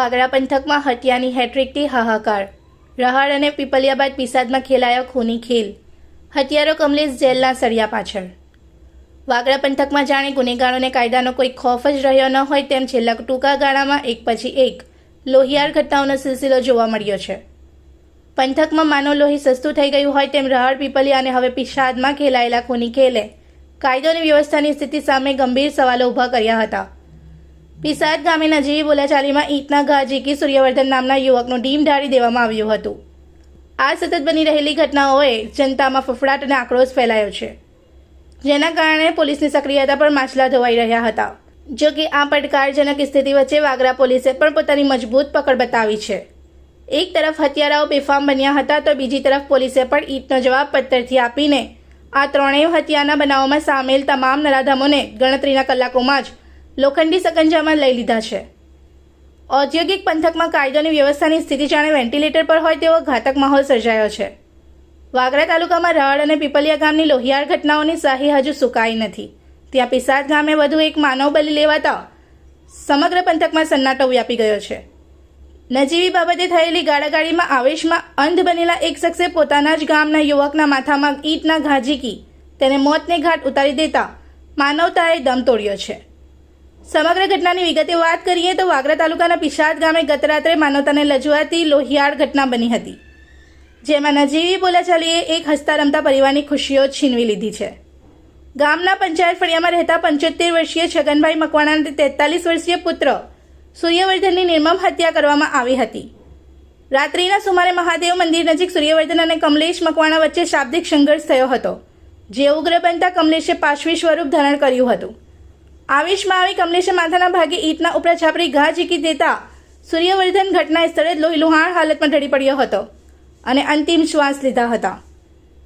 વાગરા પંથકમાં હત્યાની હેટ્રિકથી હાહાકાર. રહાડ અને પીપલિયા બાદ પીસાદમાં ખેલાયો ખૂની ખેલ. હત્યારો કમલેશ જેલના સળિયા પાછળ. વાગરા પંથકમાં જાણે ગુનેગારોને કાયદાનો કોઈ ખોફ જ રહ્યો ન હોય તેમ છેલ્લા ટૂંકા ગાળામાં એક પછી એક લોહિયાળ ઘટનાઓનો સિલસિલો જોવા મળ્યો છે. પંથકમાં માનવ લોહી સસ્તું થઈ ગયું હોય તેમ રહાડ, પીપલિયા અને હવે પીસાદમાં ખેલાયેલા ખૂની ખેલે કાયદો અને વ્યવસ્થાની સ્થિતિ સામે ગંભીર સવાલો ઊભા કર્યા હતા. પીસાદ ગામે નજીવી બોલાચાલીમાં ઈંટના ઘા ઝીકી સૂર્યવર્ધન નામના યુવકનું ડીમ ઢાળી દેવામાં આવ્યું હતું. આ સતત બની રહેલી ઘટનાઓએ જનતામાં ફફડાટ અને આક્રોશ ફેલાયો છે, જેના કારણે પોલીસની સક્રિયતા પર માછલા ધોવાઈ રહ્યા હતા. જો કે આ પડકારજનક સ્થિતિ વચ્ચે વાગરા પોલીસે પણ પોતાની મજબૂત પકડ બતાવી છે. એક તરફ હત્યારાઓ બેફામ બન્યા હતા તો બીજી તરફ પોલીસે પણ ઈંટનો જવાબ પથ્થરથી આપીને આ ત્રણેય હત્યાના બનાવોમાં સામેલ તમામ નરાધમોને ગણતરીના કલાકોમાં જ લોખંડી સકંજામાં લઈ લીધા છે. ઔદ્યોગિક પંથકમાં કાયદોની વ્યવસ્થાની સ્થિતિ જાણે વેન્ટિલેટર પર હોય તેવો ઘાતક માહોલ સર્જાયો છે. વાગરા તાલુકામાં રહાડ અને પીપલિયા ગામની લોહિયાળ ઘટનાઓની શાહી હજુ સુકાઈ નથી. ત્યાં પીસાદ ગામે વધુ એક માનવ બલિ લેવાતા સમગ્ર પંથકમાં સન્નાટો વ્યાપી ગયો છે. નજીવી બાબતે થયેલી ગાળાગાળીમાં આવેશમાં અંધ બનેલા એક શખ્સે પોતાના જ ગામના યુવકના માથામાં ઈંટના ઘા ઝીકી તેને મોતને ઘાટ ઉતારી દેતા માનવતાએ દમ તોડ્યો છે. સમગ્ર ઘટનાની વિગતે વાત કરીએ તો વાગરા તાલુકાના પીસાદ ગામે ગત રાત્રે માનવતાને લજવાતી લોહિયાળ ઘટના બની હતી, જેમાં નજીવી બોલાચાલીએ એક હસતા રમતા પરિવારની ખુશીઓ છીનવી લીધી છે. ગામના પંચાયત ફળિયામાં રહેતા 75 વર્ષીય છગનભાઈ મકવાણાના 43 વર્ષીય પુત્ર સૂર્યવર્ધનની નિર્મમ હત્યા કરવામાં આવી હતી. રાત્રિના સુમારે મહાદેવ મંદિર નજીક સૂર્યવર્ધન અને કમલેશ મકવાણા વચ્ચે શાબ્દિક સંઘર્ષ થયો હતો, જે ઉગ્ર બનતા કમલેશે પાશવી સ્વરૂપ ધારણ કર્યું હતું. આવેશમાં આવી કમલેશે માથાના ભાગે ઈંટના ઉપરા છાપરી ઘા ઝીકી દેતા સૂર્યવર્ધન ઘટના સ્થળે જ લોહીલુહાણ હાલતમાં ઢળી પડ્યો હતો અને અંતિમ શ્વાસ લીધા હતા.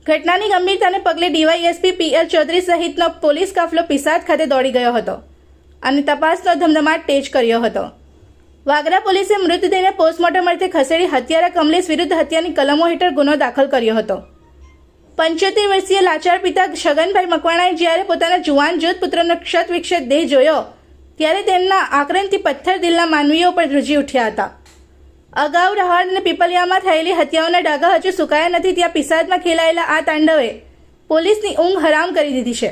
ઘટનાની ગંભીરતાને પગલે ડીવાયએસપી પીએલ ચૌધરી સહિતનો પોલીસ કાફલો પીસાદ ખાતે દોડી ગયો હતો અને તપાસનો ધમધમાટ તેજ કર્યો હતો. વાગરા પોલીસે મૃતદેહને પોસ્ટમોર્ટમ અર્થે ખસેડી હત્યારા કમલેશ વિરુદ્ધ હત્યાની કલમો હેઠળ ગુનો દાખલ કર્યો હતો. 75 વર્ષીય લાચાર પિતા છગનભાઈ મકવાણાએ જ્યારે પોતાના જુવાન જોધ પુત્રનો ક્ષત વિક્ષત દેહ જોયો ત્યારે તેમના આક્રંદથી પથ્થર દિલના માનવીઓ પર ધ્રુજી ઉઠ્યા હતા. અગાઉ રહાડ અને પીપલિયામાં થયેલી હત્યાઓના ડાઘા હજુ સુકાયા નથી, ત્યાં પીસાદમાં ખેલાયેલા આ તાંડવે પોલીસની ઊંઘ હરામ કરી દીધી છે.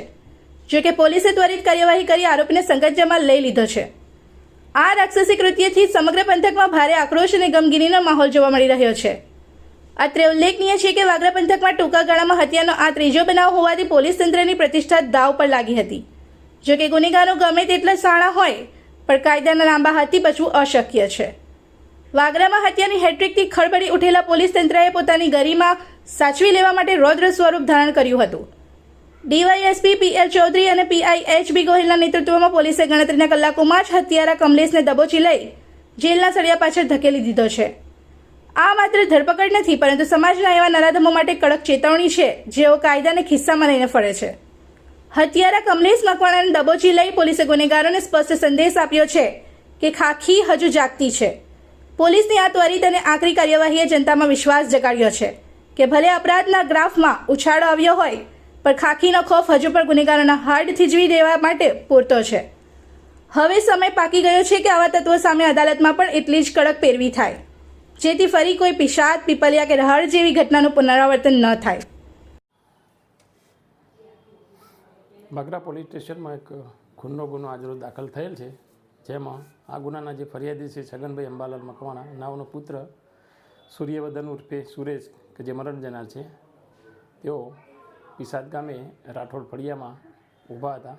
જોકે પોલીસે ત્વરિત કાર્યવાહી કરી આરોપીને સંકટજામાં લઈ લીધો છે. આ રાક્ષસી કૃત્યથી સમગ્ર પંથકમાં ભારે આક્રોશ અને ગમગીનીનો માહોલ જોવા મળી રહ્યો છે. અત્રે ઉલ્લેખનીય છે કે વાગરા પંથકમાં ટૂંકા ગાળામાં હત્યાનો આ ત્રીજો બનાવ હોવાથી પોલીસ તંત્રની પ્રતિષ્ઠા દાવ પર લાગી હતી. જો કે ગુનેગારો ગમે તેટલા શાણા હોય પણ કાયદાના લાંબા હાથથી બચવું અશક્ય છે. વાગરામાં હત્યાની હેટ્રિકથી ખળબળી ઉઠેલા પોલીસ તંત્રએ પોતાની ગરિમા સાચવી લેવા માટે રૌદ્ર સ્વરૂપ ધારણ કર્યું હતું. ડીવાયએસપી પીએલ ચૌધરી અને પીઆઈ એચબી ગોહિલના નેતૃત્વમાં પોલીસે ગણતરીના કલાકોમાં જ હત્યારા કમલેશને દબોચી લઈ જેલના સળિયા પાછળ ધકેલી દીધો છે. આ માત્ર ધરપકડ નથી, પરંતુ સમાજના એવા નરાધમો માટે કડક ચેતવણી છે જેઓ કાયદાને ખિસ્સામાં લઈને ફરે છે. હત્યારા કમલેશ મકવાણાને દબોચી લઈ પોલીસે ગુનેગારોને સ્પષ્ટ સંદેશ આપ્યો છે કે ખાખી હજુ જાગતી છે. પોલીસની આ ત્વરિત અને આકરી કાર્યવાહીએ જનતામાં વિશ્વાસ જગાડ્યો છે કે ભલે અપરાધના ગ્રાફમાં ઉછાળો આવ્યો હોય પણ ખાખીનો ખોફ હજુ પણ ગુનેગારોના હાડ થીજવી દેવા માટે પૂરતો છે. હવે સમય પાકી ગયો છે કે આવા તત્વો સામે અદાલતમાં પણ એટલી જ કડક પેરવી થાય, જેથી ફરી કોઈ પીસાદ, પીપલિયા કે રહાડ જેવી ઘટનાનું પુનરાવર્તન ન થાય. વાગરા પોલીસ સ્ટેશનમાં એક ખૂનનો ગુનો આજરોજ દાખલ થયેલ છે, જેમાં આ ગુનાના જે ફરિયાદી છે છગનભાઈ અંબાલાલ મકવાણા નામનો પુત્ર સૂર્યવર્ધન ઉર્ફે સુરેશ કે જે મરણ જનાર છે, તેઓ પીસાદ ગામે રાઠોડ ફળિયામાં ઊભા હતા.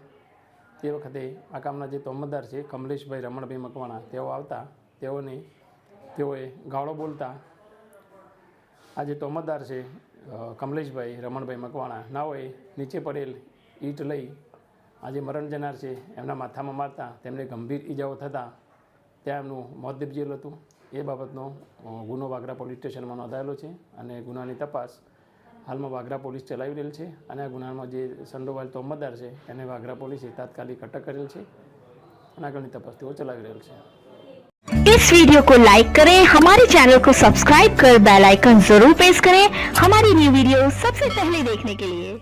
તે વખતે આ ગામના જે તોમતદાર છે કમલેશભાઈ રમણભાઈ મકવાણા તેઓ આવતા તેઓએ ગાળો બોલતા આ જે તોમતદાર છે કમલેશભાઈ રમણભાઈ મકવાણા નાઓએ નીચે પડેલ ઈંટ લઈ આ જે મરણ જનાર છે એમના માથામાં મારતા તેમને ગંભીર ઈજાઓ થતાં ત્યાં એમનું મોત નીપજેલું હતું. એ બાબતનો ગુનો વાગરા પોલીસ સ્ટેશનમાં નોંધાયેલો છે અને ગુનાની તપાસ હાલમાં વાગરા પોલીસ ચલાવી રહેલ છે અને આ ગુનામાં જે સંડોવાયેલ તોમતદાર છે એને વાગરા પોલીસે તાત્કાલિક અટક કરેલ છે અને આગળની તપાસ તેઓ ચલાવી રહેલ છે. इस वीडियो को लाइक करें, हमारे चैनल को सब्सक्राइब कर बेल आइकन जरूर प्रेस करें हमारी न्यू वीडियो सबसे पहले देखने के लिए।